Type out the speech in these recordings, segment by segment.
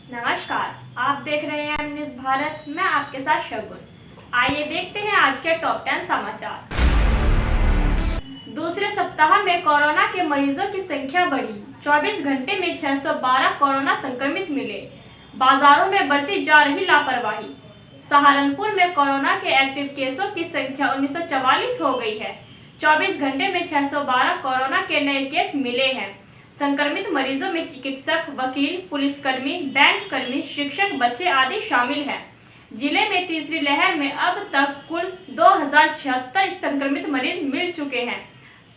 नमस्कार, आप देख रहे हैं न्यूज़ भारत। मैं आपके साथ शगुन। आइए देखते हैं आज के टॉप 10 समाचार। दूसरे सप्ताह में कोरोना के मरीजों की संख्या बढ़ी। 24 घंटे में 612 कोरोना संक्रमित मिले। बाजारों में बढ़ती जा रही लापरवाही। सहारनपुर में कोरोना के एक्टिव केसों की संख्या 1944 हो गई है। 24 घंटे में 612 कोरोना के नए केस मिले हैं। संक्रमित मरीजों में चिकित्सक, वकील, पुलिसकर्मी, बैंक कर्मी, शिक्षक, बच्चे आदि शामिल हैं। जिले में तीसरी लहर में अब तक कुल 2076 संक्रमित मरीज मिल चुके हैं।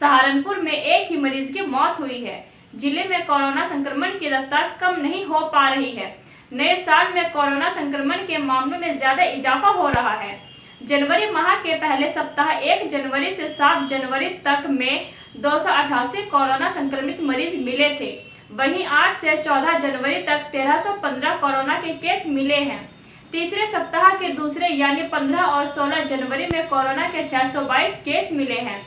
सहारनपुर में एक ही मरीज की मौत हुई है। जिले में कोरोना संक्रमण की रफ्तार कम नहीं हो पा रही है। नए साल में कोरोना संक्रमण के मामलों में ज्यादा इजाफा हो रहा है। जनवरी माह के पहले सप्ताह 1 जनवरी से 7 जनवरी तक में 288 कोरोना संक्रमित मरीज मिले थे। वहीं 8 से 14 जनवरी तक 1315 कोरोना के केस मिले हैं। तीसरे सप्ताह के दूसरे यानी 15 और 16 जनवरी में कोरोना के 622 केस मिले हैं।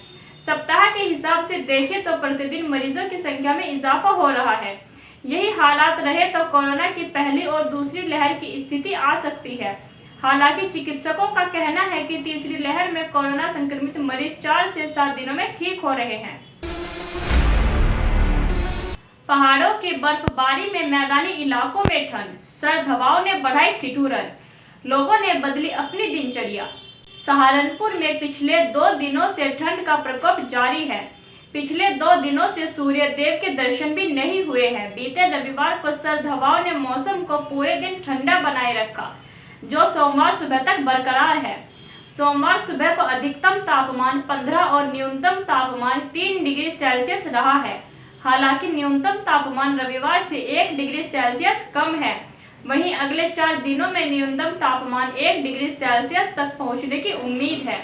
सप्ताह के हिसाब से देखें तो प्रतिदिन मरीजों की संख्या में इजाफा हो रहा है। यही हालात रहे तो कोरोना की पहली और दूसरी लहर की स्थिति आ सकती है। हालांकि चिकित्सकों का कहना है कि तीसरी लहर में कोरोना संक्रमित मरीज 4 से 7 दिनों में ठीक हो रहे हैं। पहाड़ों की बर्फबारी में मैदानी इलाकों में ठंड, सर्द हवाओं ने बढ़ाई ठिठुरन, लोगों ने बदली अपनी दिनचर्या। सहारनपुर में पिछले 2 दिनों से ठंड का प्रकोप जारी है। पिछले 2 दिनों से सूर्य देव के दर्शन भी नहीं हुए हैं। बीते रविवार को सर्द हवाओं ने मौसम को पूरे दिन ठंडा बनाए रखा, जो सोमवार सुबह तक बरकरार है। सोमवार सुबह को अधिकतम तापमान 15 और न्यूनतम तापमान 3 डिग्री सेल्सियस रहा है। हालांकि न्यूनतम तापमान रविवार से 1 डिग्री सेल्सियस कम है। वहीं अगले 4 दिनों में न्यूनतम तापमान 1 डिग्री सेल्सियस तक पहुंचने की उम्मीद है।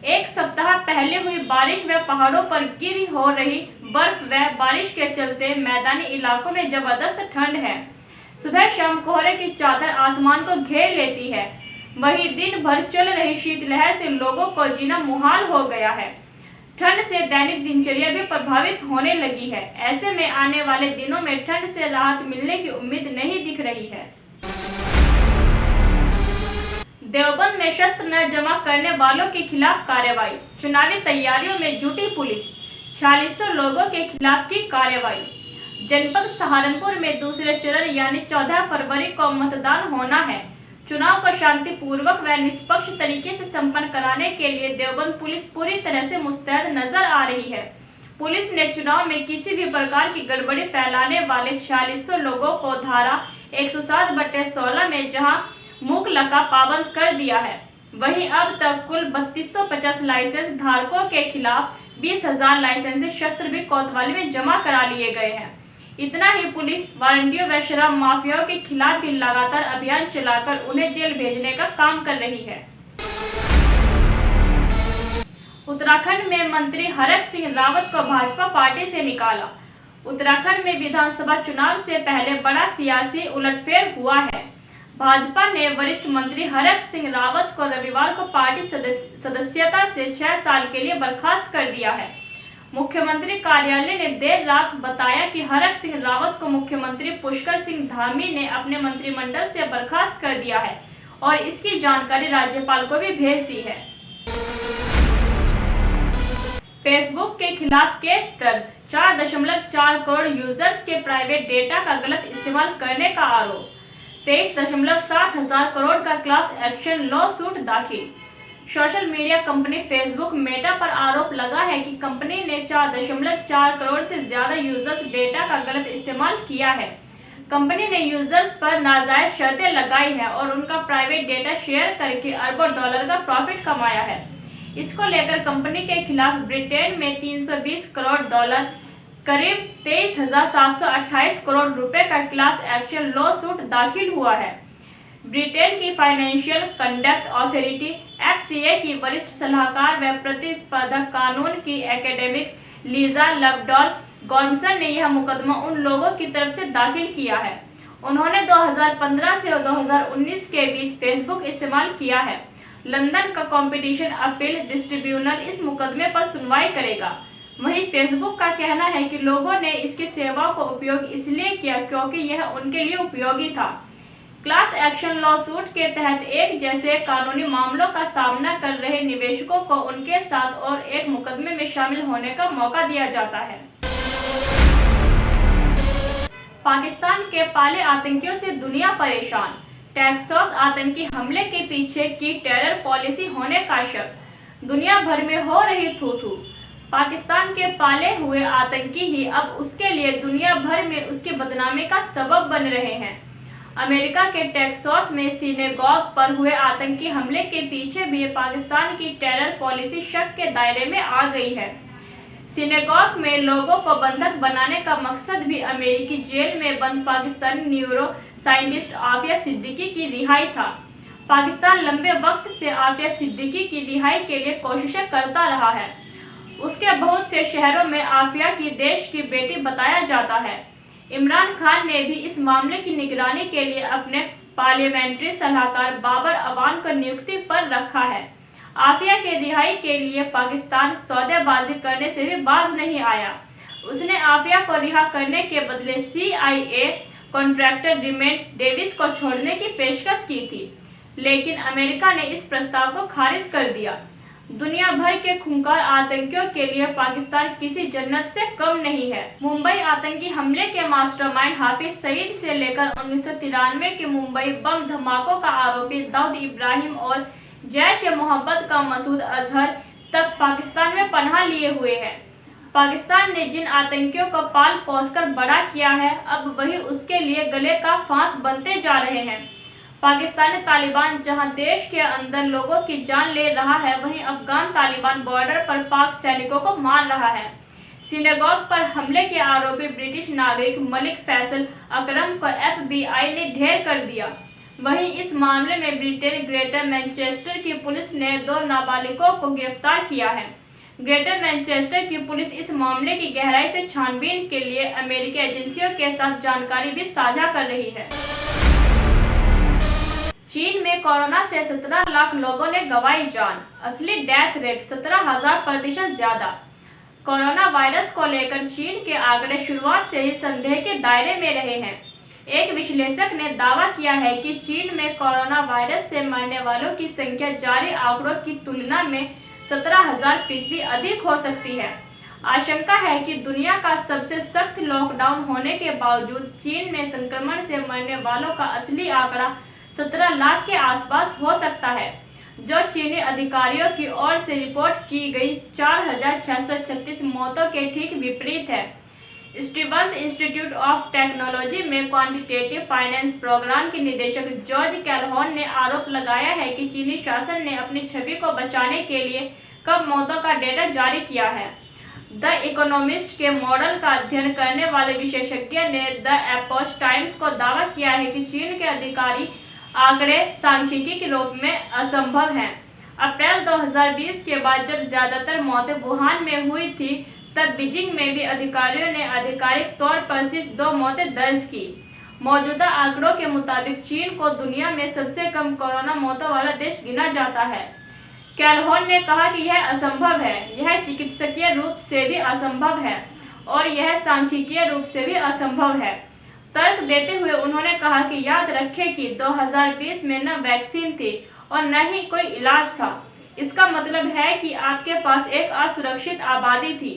एक सप्ताह पहले हुई बारिश व पहाड़ों पर गिरी हो रही बर्फ व बारिश के चलते मैदानी इलाकों में जबरदस्त ठंड है। सुबह शाम कोहरे की चादर आसमान को घेर लेती है। वहीं दिन भर चल रही शीतलहर से लोगों को जीना मुहाल हो गया है। ठंड से दैनिक दिनचर्या भी प्रभावित होने लगी है। ऐसे में आने वाले दिनों में ठंड से राहत मिलने की उम्मीद नहीं दिख रही है। देवबंद में शस्त्र न जमा करने वालों के खिलाफ कार्रवाई। चुनावी तैयारियों में जुटी पुलिस, 4600 लोगों के खिलाफ की कार्रवाई। जनपद सहारनपुर में दूसरे चरण यानी 14 फरवरी को मतदान होना है। चुनाव को शांतिपूर्वक व निष्पक्ष तरीके से संपन्न कराने के लिए देवबंद पुलिस पूरी तरह से मुस्तैद नजर आ रही है। पुलिस ने चुनाव में किसी भी प्रकार की गड़बड़ी फैलाने वाले 4600 लोगों को धारा 107/16 में जहां मुकलका पाबंद कर दिया है। वहीं अब तक कुल 3250 लाइसेंस धारकों के खिलाफ 20,000 लाइसेंसी शस्त्र भी कोतवाली में जमा करा लिए गए हैं। इतना ही पुलिस वारंटियों व शराब माफियाओं के खिलाफ भी लगातार अभियान चलाकर उन्हें जेल भेजने का काम कर रही है। उत्तराखंड में मंत्री हरक सिंह रावत को भाजपा पार्टी से निकाला। उत्तराखंड में विधानसभा चुनाव से पहले बड़ा सियासी उलटफेर हुआ है। भाजपा ने वरिष्ठ मंत्री हरक सिंह रावत को रविवार को पार्टी सदस्यता से 6 साल के लिए बर्खास्त कर दिया है। मुख्यमंत्री कार्यालय ने देर रात बताया कि हरक सिंह रावत को मुख्यमंत्री पुष्कर सिंह धामी ने अपने मंत्रिमंडल से बर्खास्त कर दिया है और इसकी जानकारी राज्यपाल को भी भेज दी है। फेसबुक के खिलाफ केस दर्ज, 4.4 करोड़ यूजर्स के प्राइवेट डेटा का गलत इस्तेमाल करने का आरोप। 23.7 हजार करोड़ का क्लास एक्शन लॉ सूट दाखिल। Social media company Facebook Meta पर आरोप लगा है कि कंपनी ने 4.4 करोड़ से ज्यादा यूजर्स डेटा का गलत इस्तेमाल किया है। कंपनी ने यूजर्स पर नाजायज शर्तें लगाई है और उनका प्राइवेट डेटा शेयर करके अरबों डॉलर का प्रॉफिट कमाया है। इसको लेकर कंपनी के खिलाफ ब्रिटेन में 320 करोड़ डॉलर करीब 23,728 करोड़ रुपए का क्लास एक्शन लॉ सूट दाखिल हुआ है। ब्रिटेन की फाइनेंशियल कंडक्ट अथॉरिटी (FCA) की वरिष्ठ सलाहकार व प्रतिस्पर्धा कानून की एकेडमिक लीजा लवडॉल गॉर्मसन ने यह मुकदमा उन लोगों की तरफ से दाखिल किया है। उन्होंने 2015 से 2019 के बीच फेसबुक इस्तेमाल किया है। लंदन का कॉम्पिटिशन अपील ट्रिब्यूनल इस मुकदमे पर सुनवाई करेगा। वहीं फेसबुक का कहना है कि लोगों ने इसकी सेवाओं को उपयोग इसलिए किया क्योंकि यह उनके लिए उपयोगी था। क्लास एक्शन लॉसूट के तहत एक जैसे कानूनी मामलों का सामना कर रहे निवेशकों को उनके साथ और एक मुकदमे में शामिल होने का मौका दिया जाता है। पाकिस्तान के पाले आतंकियों से दुनिया परेशान। टेक्सास आतंकी हमले के पीछे की टेरर पॉलिसी होने का शक, दुनिया भर में हो रही थू-थू। पाकिस्तान के पाले हुए आतंकी ही अब उसके लिए दुनिया भर में उसकी बदनामी का सबब बन रहे हैं। अमेरिका के टेक्सास में सिनेगॉग पर हुए आतंकी हमले के पीछे भी पाकिस्तान की टेरर पॉलिसी शक के दायरे में आ गई है। सिनेगॉग में लोगों को बंधक बनाने का मकसद भी अमेरिकी जेल में बंद पाकिस्तानी न्यूरो साइंटिस्ट आफिया सिद्दीकी की रिहाई था। पाकिस्तान लंबे वक्त से आफिया सिद्दीकी की रिहाई के लिए कोशिशें करता रहा है। उसके बहुत से शहरों में आफिया की देश की बेटी बताया जाता है। इमरान खान ने भी इस मामले की निगरानी के लिए अपने पार्लियामेंट्री सलाहकार बाबर अवान को नियुक्ति पर रखा है। आफिया के रिहाई के लिए पाकिस्तान सौदेबाजी करने से भी बाज नहीं आया। उसने आफिया को रिहा करने के बदले CIA कॉन्ट्रैक्टर रिमेंड डेविस को छोड़ने की पेशकश की थी, लेकिन अमेरिका ने इस प्रस्ताव को खारिज कर दिया। दुनिया भर के खूंखार आतंकियों के लिए पाकिस्तान किसी जन्नत से कम नहीं है। मुंबई आतंकी हमले के मास्टरमाइंड हाफिज सईद से लेकर 1993 के मुंबई बम धमाकों का आरोपी दाऊद इब्राहिम और जैश-ए-मोहम्मद का मसूद अजहर तक पाकिस्तान में पनाह लिए हुए हैं। पाकिस्तान ने जिन आतंकियों को पाल पोसकर बड़ा किया है, अब वही उसके लिए गले का फांस बनते जा रहे हैं। पाकिस्तानी तालिबान जहां देश के अंदर लोगों की जान ले रहा है, वहीं अफगान तालिबान बॉर्डर पर पाक सैनिकों को मार रहा है। सिनेगॉग पर हमले के आरोपी ब्रिटिश नागरिक मलिक फैसल अकरम को FBI ने ढेर कर दिया। वहीं इस मामले में ब्रिटेन ग्रेटर मैनचेस्टर की पुलिस ने 2 नाबालिगों को गिरफ्तार किया है। ग्रेटर मैनचेस्टर की पुलिस इस मामले की गहराई से छानबीन के लिए अमेरिकी एजेंसियों के साथ जानकारी भी साझा कर रही है। चीन में कोरोना से 17 लाख लोगों ने गंवाई जान, असली डेथ रेट 17,000% ज्यादा। कोरोना वायरस को लेकर चीन के आंकड़े शुरुआत से ही संदेह के दायरे में रहे हैं। एक विश्लेषक ने दावा किया है कि चीन में कोरोना वायरस से मरने वालों की संख्या जारी आंकड़ों की तुलना में 17,000% अधिक हो सकती है। आशंका है कि दुनिया का सबसे सख्त लॉकडाउन होने के बावजूद चीन में संक्रमण से मरने वालों का असली आंकड़ा 17 लाख के आसपास हो सकता है, जो चीनी अधिकारियों की ओर से रिपोर्ट की गई 4,636 मौतों के ठीक विपरीत है। स्टीवंस इंस्टीट्यूट ऑफ टेक्नोलॉजी में क्वांटिटेटिव फाइनेंस प्रोग्राम के निदेशक जॉर्ज कैलहोन ने आरोप लगाया है कि चीनी शासन ने अपनी छवि को बचाने के लिए कम मौतों का डेटा जारी किया है। द इकोनॉमिस्ट के मॉडल का अध्ययन करने वाले विशेषज्ञ ने द एपोस्ट टाइम्स को दावा किया है कि चीन के अधिकारी आंकड़े सांख्यिकी के रूप में असंभव हैं। अप्रैल 2020 के बाद जब ज्यादातर मौतें वुहान में हुई थी, तब बीजिंग में भी अधिकारियों ने आधिकारिक तौर पर सिर्फ 2 मौतें दर्ज की। मौजूदा आंकड़ों के मुताबिक चीन को दुनिया में सबसे कम कोरोना मौतों वाला देश गिना जाता है। कैलहोन ने कहा कि यह असंभव है, यह चिकित्सकीय रूप से भी असंभव है और यह सांख्यिकीय रूप से भी असंभव है। तर्क देते हुए उन्होंने कहा कि याद रखें कि 2020 में न वैक्सीन थी और न ही कोई इलाज था। इसका मतलब है कि आपके पास एक असुरक्षित आबादी थी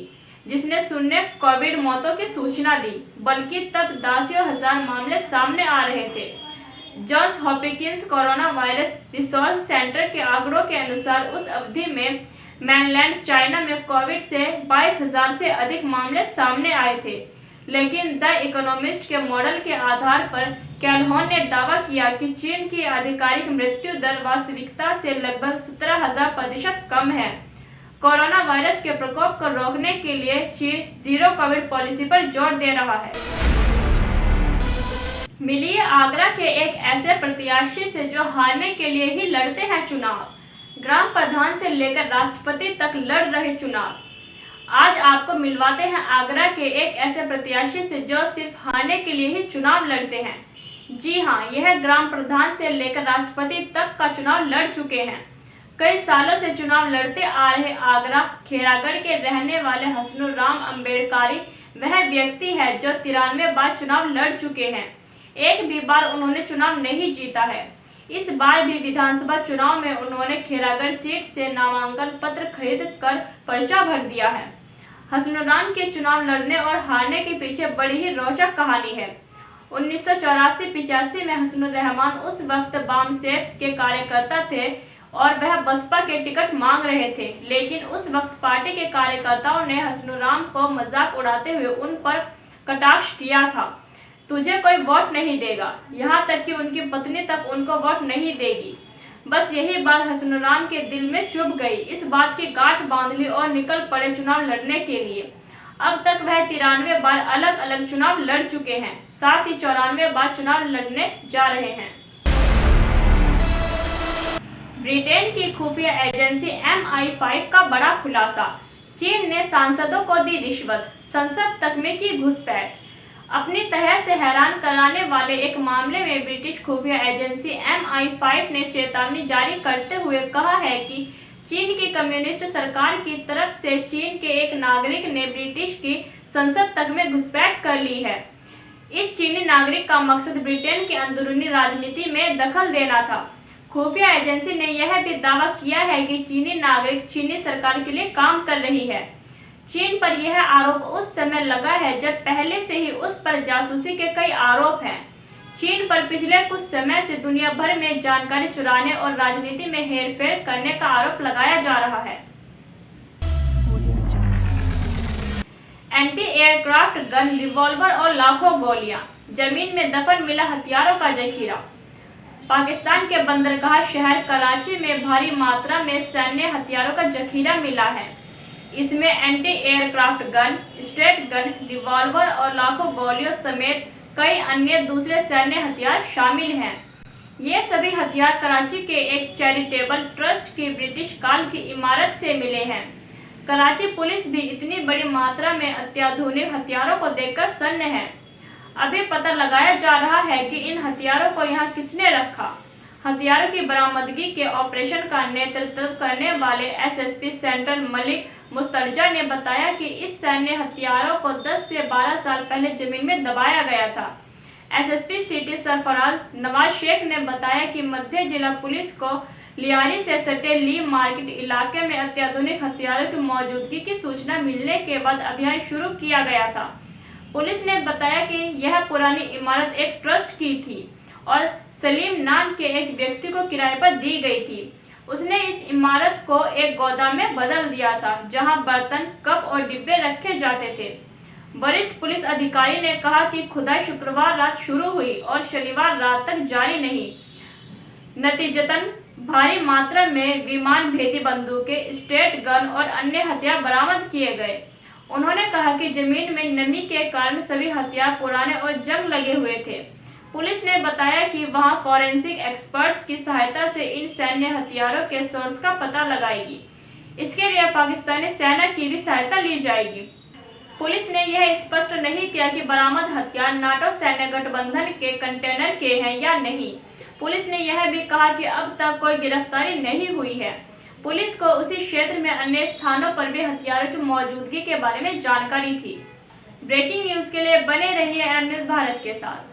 जिसने शून्य कोविड मौतों की सूचना दी, बल्कि तब दसियों हजार मामले सामने आ रहे थे। Johns Hopkins corona virus resource center के आंकड़ों के अनुसार उस अवधि में मेनलैंड चाइना में कोविड से 22,000 से अधिक मामले सामने आए थे, लेकिन द इकोनॉमिस्ट के मॉडल के आधार पर कैलहोन ने दावा किया कि चीन की आधिकारिक मृत्यु दर वास्तविकता से लगभग 17,000% कम है। कोरोना वायरस के प्रकोप को रोकने के लिए चीन जीरो कोविड पॉलिसी पर जोर दे रहा है। मिलिए आगरा के एक ऐसे प्रत्याशी से जो हारने के लिए ही लड़ते हैं चुनाव। ग्राम प्रधान से लेकर राष्ट्रपति तक लड़ रहे चुनाव। आज आपको मिलवाते हैं आगरा के एक ऐसे प्रत्याशी से जो सिर्फ हारने के लिए ही चुनाव लड़ते हैं। जी हां, यह ग्राम प्रधान से लेकर राष्ट्रपति तक का चुनाव लड़ चुके हैं। कई सालों से चुनाव लड़ते आ रहे आगरा खेरागढ़ के रहने वाले हसनुर राम अम्बेडकरी वह व्यक्ति है जो 93 बार चुनाव लड़ चुके हैं। एक भी बार उन्होंने चुनाव नहीं जीता है। इस बार भी विधानसभा चुनाव में उन्होंने खेरागढ़ सीट से नामांकन पत्र खरीद कर पर्चा भर दिया है। हसनुर राम के चुनाव लड़ने और हारने के पीछे बड़ी ही रोचक कहानी है। 1984-85 में हसनुर रहमान उस वक्त बामसेफ के कार्यकर्ता थे और वह बसपा के टिकट मांग रहे थे, लेकिन उस वक्त पार्टी के कार्यकर्ताओं ने हसनुर राम को मजाक उड़ाते हुए उन पर कटाक्ष किया था। तुझे कोई वोट नहीं देगा, यहाँ तक कि उनकी पत्नी तक उनको वोट नहीं देगी। बस यही बात हसनुर राम के दिल में चुभ गई। इस बात की गांठ बांध ली और निकल पड़े चुनाव लड़ने के लिए। अब तक वह 93 बार अलग अलग चुनाव लड़ चुके हैं, साथ ही 94 बार चुनाव लड़ने जा रहे हैं। ब्रिटेन की खुफिया एजेंसी MI5 का बड़ा खुलासा। चीन ने सांसदों को दी रिश्वत, संसद तक में की घुसपैठ। अपनी तरह से हैरान कराने वाले एक मामले में ब्रिटिश खुफिया एजेंसी MI5 ने चेतावनी जारी करते हुए कहा है कि चीन की कम्युनिस्ट सरकार की तरफ से चीन के एक नागरिक ने ब्रिटिश की संसद तक में घुसपैठ कर ली है। इस चीनी नागरिक का मकसद ब्रिटेन की अंदरूनी राजनीति में दखल देना था। खुफिया एजेंसी ने यह भी दावा किया है कि चीनी नागरिक चीनी सरकार के लिए काम कर रही है। चीन पर यह आरोप उस समय लगा है जब पहले से ही उस पर जासूसी के कई आरोप हैं। चीन पर पिछले कुछ समय से दुनिया भर में जानकारी चुराने और राजनीति में हेरफेर करने का आरोप लगाया जा रहा है। एंटी एयरक्राफ्ट गन, रिवॉल्वर और लाखों गोलियां, जमीन में दफन मिला हथियारों का जखीरा। पाकिस्तान के बंदरगाह शहर कराची में भारी मात्रा में सैन्य हथियारों का जखीरा मिला है। इसमें anti aircraft gun, straight gun, revolver और लाखों गोलियों समेत कई अन्य दूसरे सैन्य हथियार शामिल हैं। ये सभी हथियार कराची के एक चैरिटेबल ट्रस्ट की ब्रिटिश काल की इमारत से मिले हैं। कराची पुलिस भी इतनी बड़ी मात्रा में अत्याधुनिक हथियारों को देखकर सन्न है। अभी पता लगाया जा रहा है कि इन हथियारों को यहाँ किसने रखा। हथियारों की बरामदगी के ऑपरेशन का नेतृत्व करने वाले SSP सेंट्रल मलिक मुस्तरजा ने बताया कि इस सैन्य हथियारों को 10 से 12 साल पहले जमीन में दबाया गया था। SSP सिटी सरफराज नवाज शेख ने बताया कि मध्य जिला पुलिस को लियारी से सटे ली मार्केट इलाके में अत्याधुनिक हथियारों की मौजूदगी की सूचना मिलने के बाद अभियान शुरू किया गया था। पुलिस ने बताया कि यह पुरानी इमारत एक ट्रस्ट की थी और सलीम नाम के एक व्यक्ति को किराए पर दी गई थी। उसने इस इमारत को एक गोदाम में बदल दिया था जहां बर्तन, कप और डिब्बे रखे जाते थे। वरिष्ठ पुलिस अधिकारी ने कहा कि खुदाई शुक्रवार रात शुरू हुई और शनिवार रात तक जारी नहीं। नतीजतन भारी मात्रा में विमान भेदी बंदूकें, स्ट्रेट गन और अन्य हथियार बरामद किए गए। उन्होंने कहा कि जमीन में नमी के कारण सभी हथियार पुराने और जंग लगे हुए थे। पुलिस ने बताया कि वहां फॉरेंसिक एक्सपर्ट्स की सहायता से इन सैन्य हथियारों के सोर्स का पता लगाएगी। इसके लिए पाकिस्तानी सेना की भी सहायता ली जाएगी। पुलिस ने यह स्पष्ट नहीं किया कि बरामद हथियार नाटो सैन्य गठबंधन के कंटेनर के हैं या नहीं। पुलिस ने यह भी कहा कि अब तक कोई गिरफ्तारी नहीं हुई है। पुलिस को उसी क्षेत्र में अन्य स्थानों पर भी हथियारों की मौजूदगी के बारे में जानकारी थी। ब्रेकिंग न्यूज़ के लिए बने रहिए एम न्यूज़ भारत के साथ।